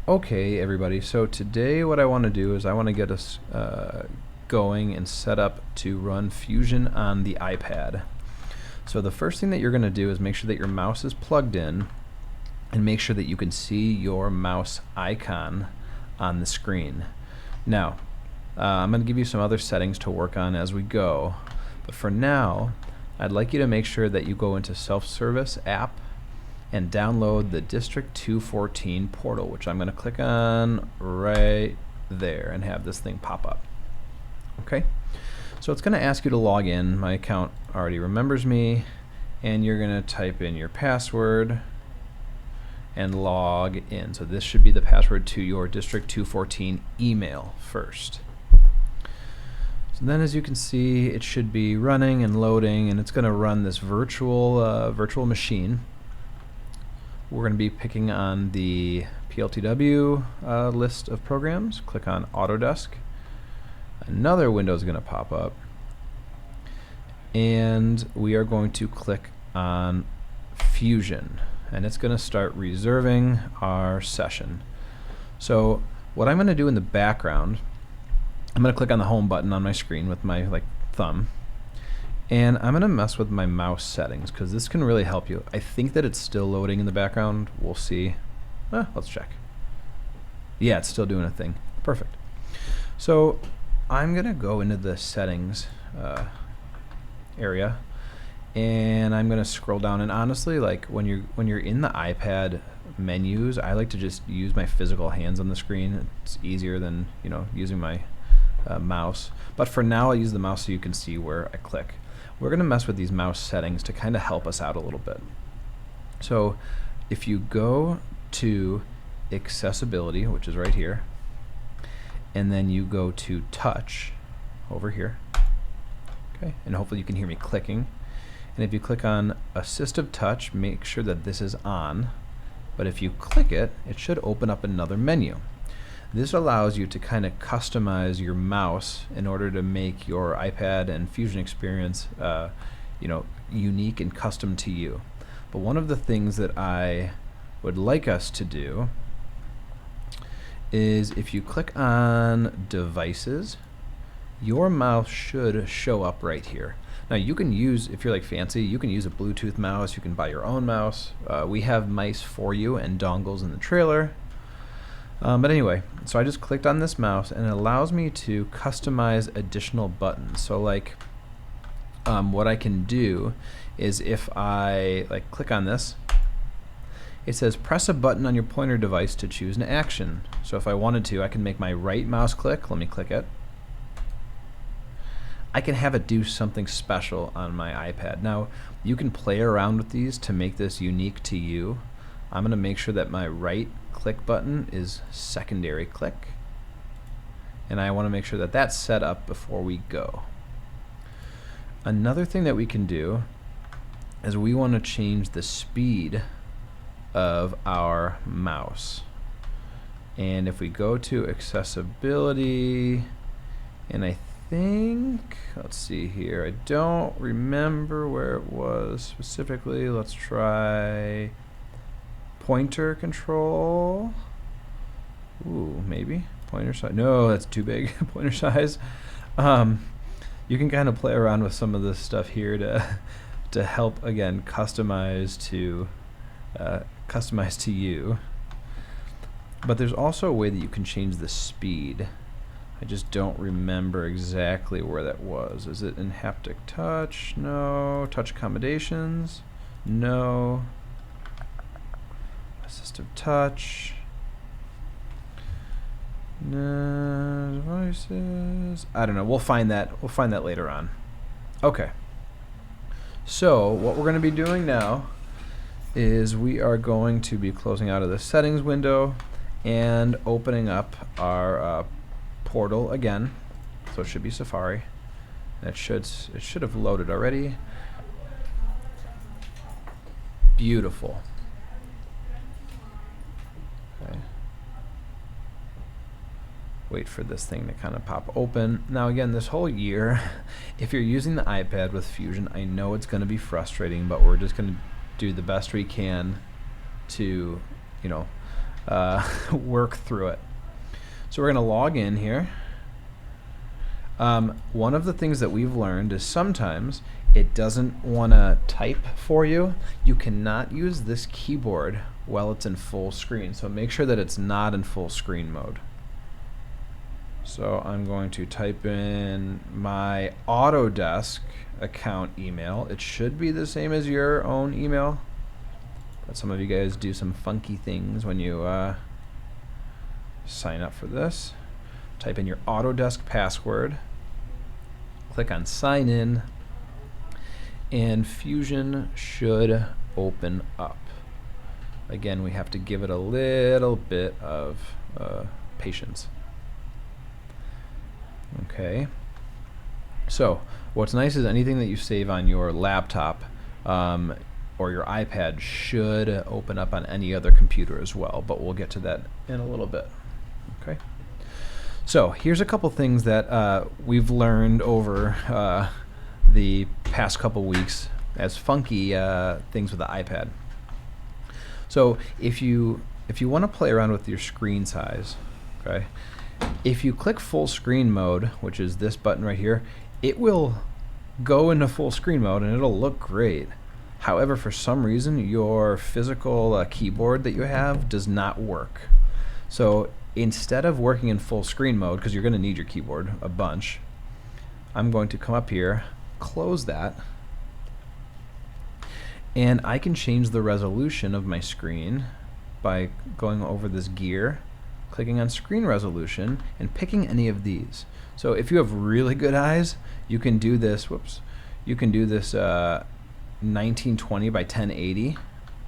Okay, everybody, so today what I want to do is I want to get us going and set up to run Fusion on the iPad. So the first thing that you're going to do is make sure that your mouse is plugged in and make sure that you can see your mouse icon on the screen. Now, I'm going to give you some other settings to work on as we go, but for now, I'd like you to make sure that you go into Self-Service app and download the District 214 portal, which I'm going to click on right there and have this thing pop up. Okay, so it's going to ask you to log in. My account already remembers me, and you're going to type in your password and log in. So this should be the password to your District 214 email first. So then, as you can see, it should be running and loading, and it's going to run this virtual machine. We're going to be picking on the PLTW list of programs. Click on Autodesk. Another window is going to pop up, and we are going to click on Fusion, and it's going to start reserving our session. So what I'm going to do in the background, I'm going to click on the home button on my screen with my thumb, and I'm going to mess with my mouse settings because this can really help you. I think that it's still loading in the background. We'll see. Let's check. Yeah, it's still doing a thing. Perfect. So I'm going to go into the settings area, and I'm going to scroll down. And honestly, when you're in the iPad menus, I like to just use my physical hands on the screen. It's easier than using my mouse. But for now, I'll use the mouse so you can see where I click. We're going to mess with these mouse settings to kind of help us out a little bit. So if you go to accessibility, which is right here, and then you go to touch over here, okay, and hopefully you can hear me clicking. And if you click on assistive touch, make sure that this is on, but if you click it, it should open up another menu. This allows you to kind of customize your mouse in order to make your iPad and Fusion experience unique and custom to you. But one of the things that I would like us to do is if you click on devices, your mouse should show up right here. Now you can use, if you're fancy, you can use a Bluetooth mouse, you can buy your own mouse. We have mice for you and dongles in the trailer. But anyway, so I just clicked on this mouse and it allows me to customize additional buttons. So what I can do is if I click on this, it says press a button on your pointer device to choose an action. So if I wanted to, I can make my right mouse click. Let me click it. I can have it do something special on my iPad. Now, you can play around with these to make this unique to you. I'm going to make sure that my right click button is secondary click, and I want to make sure that that's set up before we go. Another thing that we can do is we want to change the speed of our mouse. And if we go to accessibility, and I think, let's see here, I don't remember where it was specifically. Let's try pointer control. Ooh, maybe pointer size. No, that's too big. Pointer size. You can kind of play around with some of this stuff here to help again customize to you. But there's also a way that you can change the speed. I just don't remember exactly where that was. Is it in haptic touch? No. Touch accommodations? No. Assistive touch. No. Devices. I don't know. We'll find that. We'll find that later on. Okay. So what we're going to be doing now is we are going to be closing out of the settings window and opening up our portal again. So it should be Safari. It should have loaded already. Beautiful. Okay. Wait for this thing to kind of pop open. Now again, this whole year, if you're using the iPad with Fusion, I know it's going to be frustrating, but we're just going to do the best we can to, work through it. So we're going to log in here. One of the things that we've learned is sometimes it doesn't want to type for you. You cannot use this keyboard while it's in full screen, so make sure that it's not in full screen mode. So I'm going to type in my Autodesk account email. It should be the same as your own email, but some of you guys do some funky things when you sign up for this. Type in your Autodesk password, click on sign in, and Fusion should open up. Again, we have to give it a little bit of patience. Okay, so what's nice is anything that you save on your laptop or your iPad should open up on any other computer as well, but we'll get to that in a little bit. Okay, so here's a couple things that we've learned over the past couple weeks as funky things with the iPad. So if you want to play around with your screen size, okay, if you click full screen mode, which is this button right here, it will go into full screen mode and it'll look great. However, for some reason, your physical keyboard that you have does not work. So instead of working in full screen mode, because you're going to need your keyboard a bunch, I'm going to come up here, close that, and I can change the resolution of my screen by going over this gear, clicking on screen resolution, and picking any of these. So if you have really good eyes, you can do this, you can do this 1920 by 1080,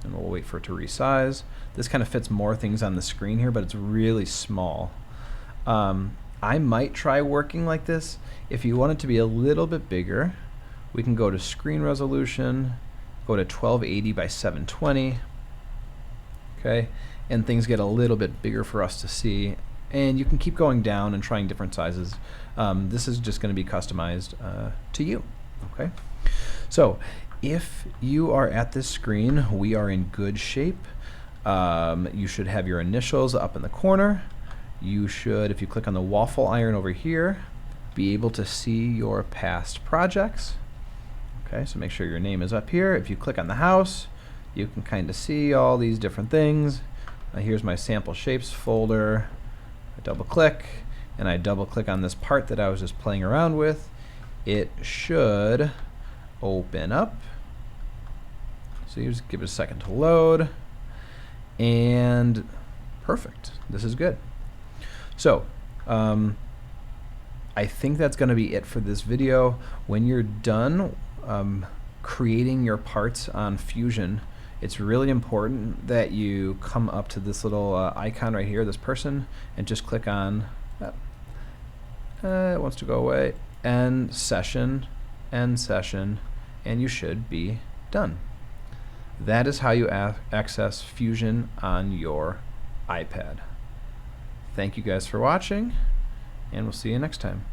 and we'll wait for it to resize. This kind of fits more things on the screen here, but it's really small. I might try working like this. If you want it to be a little bit bigger, we can go to screen resolution, go to 1280 by 720, okay, and things get a little bit bigger for us to see, and you can keep going down and trying different sizes. This is just going to be customized to you, okay? So if you are at this screen, we are in good shape. You should have your initials up in the corner. You should, if you click on the waffle iron over here, be able to see your past projects. Okay, so make sure your name is up here. If you click on the house, you can kind of see all these different things. Here's my sample shapes folder. I double click, and I double click on this part that I was just playing around with. It should open up. So you just give it a second to load, and perfect. This is good. So I think that's going to be it for this video. When you're done creating your parts on Fusion, it's really important that you come up to this little icon right here, this person, and just click on, it wants to go away, end session, and you should be done. That is how you access Fusion on your iPad. Thank you guys for watching, and we'll see you next time.